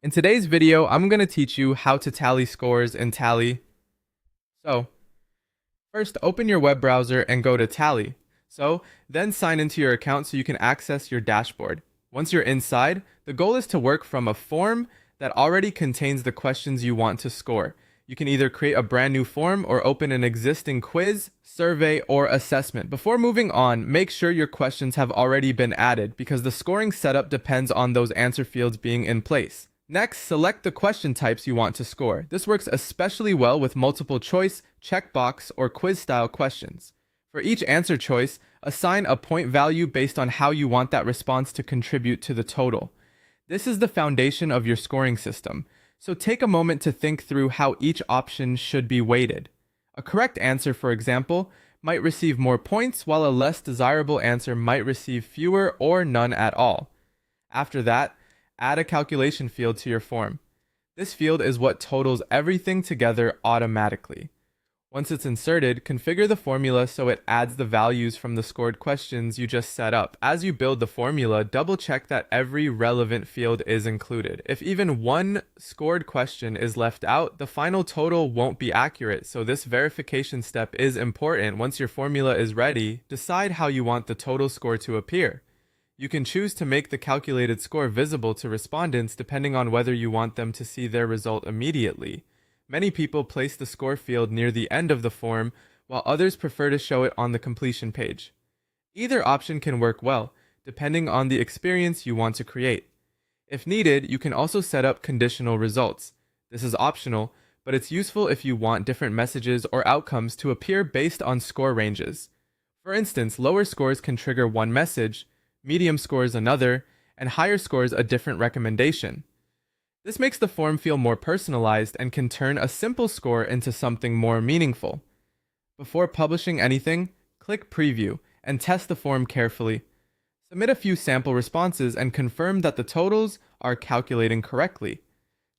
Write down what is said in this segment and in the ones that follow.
In today's video, I'm going to teach you how to tally scores in Tally. So, first open your web browser and go to Tally. Then sign into your account so you can access your dashboard. Once you're inside, the goal is to work from a form that already contains the questions you want to score. You can either create a brand new form or open an existing quiz, survey, or assessment. Before moving on, make sure your questions have already been added because the scoring setup depends on those answer fields being in place. Next, select the question types you want to score. This works especially well with multiple choice, checkbox, or quiz-style questions. For each answer choice, assign a point value based on how you want that response to contribute to the total. This is the foundation of your scoring system, so take a moment to think through how each option should be weighted. A correct answer, for example, might receive more points, while a less desirable answer might receive fewer or none at all. After that, add a calculation field to your form. This field is what totals everything together automatically. Once it's inserted, configure the formula so it adds the values from the scored questions you just set up. As you build the formula, double check that every relevant field is included. If even one scored question is left out, the final total won't be accurate, so this verification step is important. Once your formula is ready, decide how you want the total score to appear. You can choose to make the calculated score visible to respondents depending on whether you want them to see their result immediately. Many people place the score field near the end of the form, while others prefer to show it on the completion page. Either option can work well, depending on the experience you want to create. If needed, you can also set up conditional results. This is optional, but it's useful if you want different messages or outcomes to appear based on score ranges. For instance, lower scores can trigger one message, medium scores another, and higher scores a different recommendation. This makes the form feel more personalized and can turn a simple score into something more meaningful. Before publishing anything, click Preview and test the form carefully. Submit a few sample responses and confirm that the totals are calculating correctly.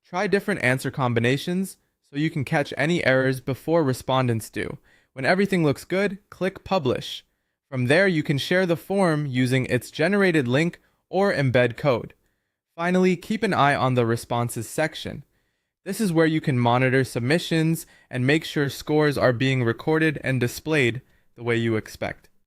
Try different answer combinations so you can catch any errors before respondents do. When everything looks good, click Publish. From there, you can share the form using its generated link or embed code. Finally, keep an eye on the responses section. This is where you can monitor submissions and make sure scores are being recorded and displayed the way you expect.